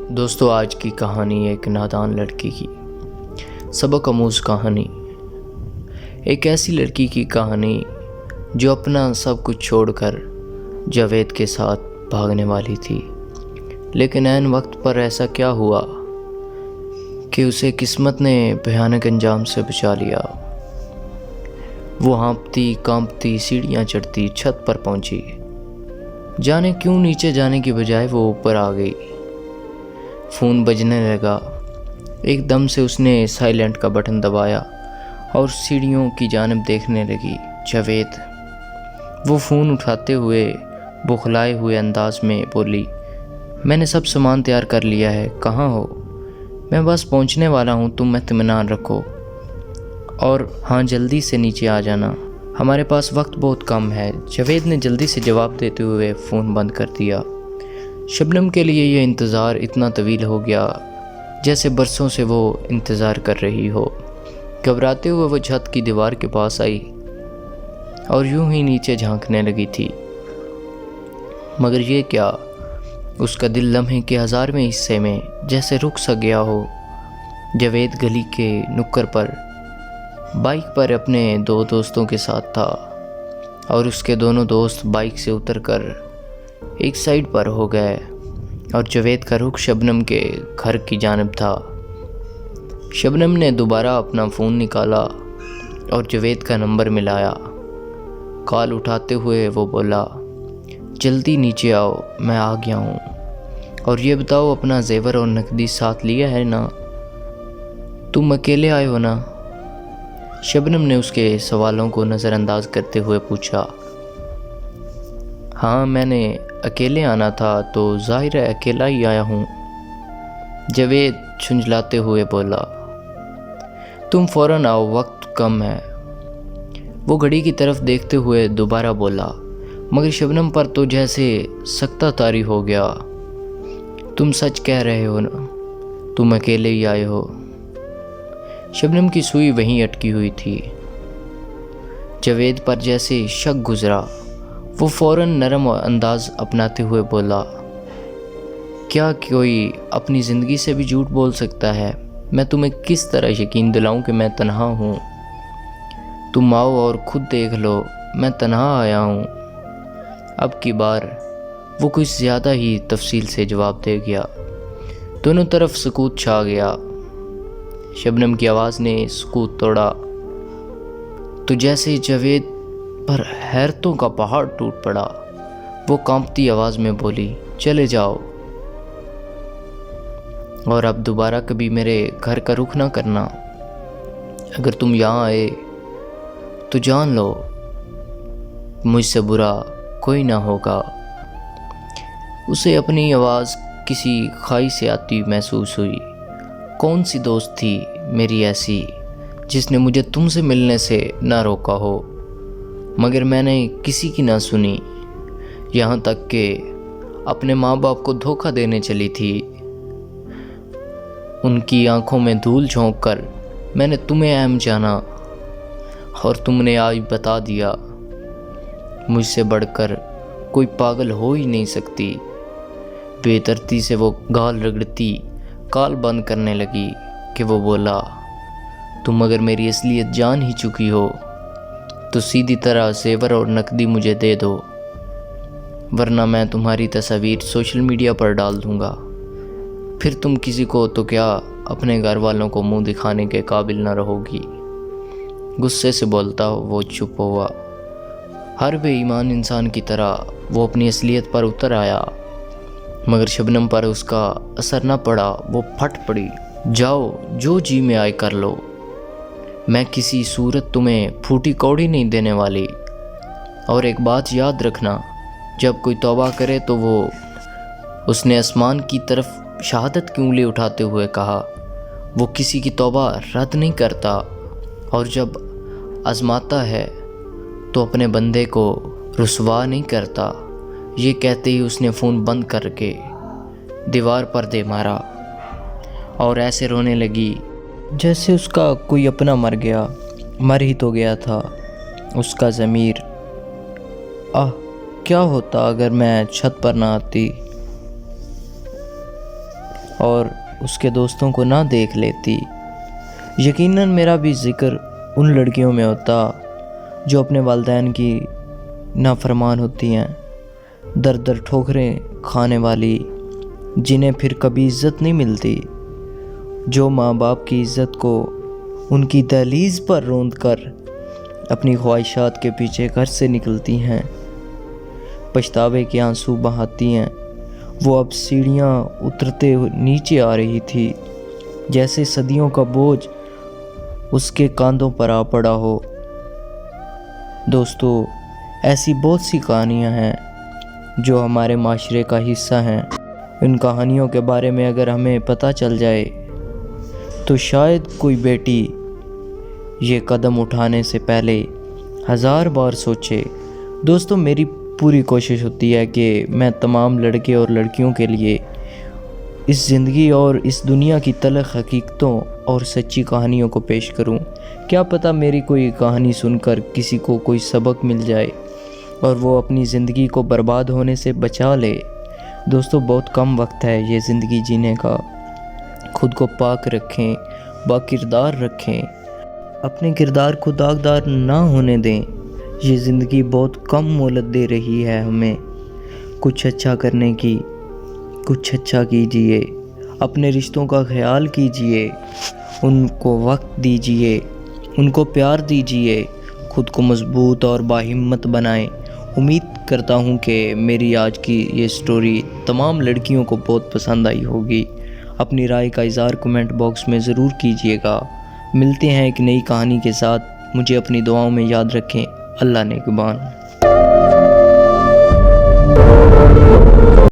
دوستو، آج کی کہانی ایک نادان لڑکی کی سبق آموز کہانی، ایک ایسی لڑکی کی کہانی جو اپنا سب کچھ چھوڑ کر جاوید کے ساتھ بھاگنے والی تھی، لیکن عین وقت پر ایسا کیا ہوا کہ اسے قسمت نے بھیانک انجام سے بچا لیا۔ وہ ہانپتی کانپتی سیڑھیاں چڑھتی چھت پر پہنچی، جانے کیوں نیچے جانے کی بجائے وہ اوپر آ گئی۔ فون بجنے لگا، ایک دم سے اس نے سائلنٹ کا بٹن دبایا اور سیڑھیوں کی جانب دیکھنے لگی۔ جاوید۔ وہ فون اٹھاتے ہوئے بوکھلائے ہوئے انداز میں بولی، میں نے سب سامان تیار کر لیا ہے، کہاں ہو؟ میں بس پہنچنے والا ہوں، تم اطمینان رکھو اور ہاں جلدی سے نیچے آ جانا، ہمارے پاس وقت بہت کم ہے۔ جاوید نے جلدی سے جواب دیتے ہوئے فون بند کر دیا۔ شبنم کے لیے یہ انتظار اتنا طویل ہو گیا جیسے برسوں سے وہ انتظار کر رہی ہو۔ گھبراتے ہوئے وہ چھت کی دیوار کے پاس آئی اور یوں ہی نیچے جھانکنے لگی تھی، مگر یہ کیا، اس کا دل لمحے کے 1000ویں حصے میں جیسے رک سا گیا ہو۔ جاوید گلی کے نکر پر بائک پر اپنے 2 دوستوں کے ساتھ تھا اور اس کے دونوں دوست بائک سے اتر کر ایک سائیڈ پر ہو گئے اور جاوید کا رخ شبنم کے گھر کی جانب تھا۔ شبنم نے دوبارہ اپنا فون نکالا اور جاوید کا نمبر ملایا۔ کال اٹھاتے ہوئے وہ بولا، جلدی نیچے آؤ، میں آ گیا ہوں، اور یہ بتاؤ اپنا زیور اور نقدی ساتھ لیا ہے نا؟ تم اکیلے آئے ہو نا؟ شبنم نے اس کے سوالوں کو نظر انداز کرتے ہوئے پوچھا۔ ہاں، میں نے اکیلے آنا تھا تو ظاہر ہے اکیلا ہی آیا ہوں، جاوید جھنجھلاتے ہوئے بولا۔ تم فوراً آؤ، وقت کم ہے۔ وہ گھڑی کی طرف دیکھتے ہوئے دوبارہ بولا، مگر شبنم پر تو جیسے سکتہ طاری ہو گیا۔ تم سچ کہہ رہے ہو نا، تم اکیلے ہی آئے ہو؟ شبنم کی سوئی وہیں اٹکی ہوئی تھی۔ جاوید پر جیسے شک گزرا، وہ فوراً نرم انداز اپناتے ہوئے بولا، کیا کوئی اپنی زندگی سے بھی جھوٹ بول سکتا ہے؟ میں تمہیں کس طرح یقین دلاؤں کہ میں تنہا ہوں؟ تم آؤ اور خود دیکھ لو، میں تنہا آیا ہوں۔ اب کی بار وہ کچھ زیادہ ہی تفصیل سے جواب دے گیا۔ دونوں طرف سکوت چھا گیا۔ شبنم کی آواز نے سکوت توڑا تو جیسے جاوید پر حیرتوں کا پہاڑ ٹوٹ پڑا۔ وہ کانپتی آواز میں بولی، چلے جاؤ اور اب دوبارہ کبھی میرے گھر کا رخ نہ کرنا۔ اگر تم یہاں آئے تو جان لو مجھ سے برا کوئی نہ ہوگا۔ اسے اپنی آواز کسی کھائی سے آتی محسوس ہوئی۔ کون سی دوست تھی میری ایسی جس نے مجھے تم سے ملنے سے نہ روکا ہو؟ مگر میں نے کسی کی نہ سنی، یہاں تک کہ اپنے ماں باپ کو دھوکہ دینے چلی تھی۔ ان کی آنکھوں میں دھول جھونک کر میں نے تمہیں اہم جانا، اور تم نے آج بتا دیا۔ مجھ سے بڑھ کر کوئی پاگل ہو ہی نہیں سکتی۔ بے ترتی سے وہ گال رگڑتی کال بند کرنے لگی کہ وہ بولا، تم اگر میری اصلیت جان ہی چکی ہو تو سیدھی طرح زیور اور نقدی مجھے دے دو، ورنہ میں تمہاری تصاویر سوشل میڈیا پر ڈال دوں گا۔ پھر تم کسی کو تو کیا اپنے گھر والوں کو منہ دکھانے کے قابل نہ رہو گی۔ غصے سے بولتا وہ چپ ہوا۔ ہر بے ایمان انسان کی طرح وہ اپنی اصلیت پر اتر آیا، مگر شبنم پر اس کا اثر نہ پڑا۔ وہ پھٹ پڑی، جاؤ جو جی میں آئے کر لو، میں کسی صورت تمہیں پھوٹی کوڑی نہیں دینے والی۔ اور ایک بات یاد رکھنا، جب کوئی توبہ کرے تو اس نے آسمان کی طرف شہادت کی انگلی اٹھاتے ہوئے کہا، وہ کسی کی توبہ رد نہیں کرتا، اور جب آزماتا ہے تو اپنے بندے کو رسوا نہیں کرتا۔ یہ کہتے ہی اس نے فون بند کر کے دیوار پر دے مارا اور ایسے رونے لگی جیسے اس کا کوئی اپنا مر ہی تو گیا تھا۔ اس کا ضمیر، کیا ہوتا اگر میں چھت پر نہ آتی؟ اور اس کے دوستوں کو نہ دیکھ لیتی، یقیناً میرا بھی ذکر ان لڑکیوں میں ہوتا جو اپنے والدین کی نافرمان ہوتی ہیں، در در ٹھوکریں کھانے والی، جنہیں پھر کبھی عزت نہیں ملتی، جو ماں باپ کی عزت کو ان کی دہلیز پر روند کر اپنی خواہشات کے پیچھے گھر سے نکلتی ہیں، پچھتاوے کے آنسو بہاتی ہیں۔ وہ اب سیڑھیاں اترتے نیچے آ رہی تھی، جیسے صدیوں کا بوجھ اس کے کاندھوں پر آ پڑا ہو۔ دوستو، ایسی بہت سی کہانیاں ہیں جو ہمارے معاشرے کا حصہ ہیں۔ ان کہانیوں کے بارے میں اگر ہمیں پتہ چل جائے تو شاید کوئی بیٹی یہ قدم اٹھانے سے پہلے 1000 بار سوچے۔ دوستو، میری پوری کوشش ہوتی ہے کہ میں تمام لڑکے اور لڑکیوں کے لیے اس زندگی اور اس دنیا کی تلخ حقیقتوں اور سچی کہانیوں کو پیش کروں۔ کیا پتہ میری کوئی کہانی سن کر کسی کو کوئی سبق مل جائے اور وہ اپنی زندگی کو برباد ہونے سے بچا لے۔ دوستو، بہت کم وقت ہے یہ زندگی جینے کا۔ خود کو پاک رکھیں، با کردار رکھیں، اپنے کردار کو داغدار نہ ہونے دیں۔ یہ زندگی بہت کم مہلت دے رہی ہے ہمیں۔ کچھ اچھا کرنے کی، کچھ اچھا کیجئے، اپنے رشتوں کا خیال کیجئے، ان کو وقت دیجئے، ان کو پیار دیجئے، خود کو مضبوط اور باہمت بنائیں۔ امید کرتا ہوں کہ میری آج کی یہ سٹوری تمام لڑکیوں کو بہت پسند آئی ہوگی۔ اپنی رائے کا اظہار کمنٹ باکس میں ضرور کیجئے گا۔ ملتے ہیں ایک نئی کہانی کے ساتھ۔ مجھے اپنی دعاؤں میں یاد رکھیں۔ اللہ نگہبان۔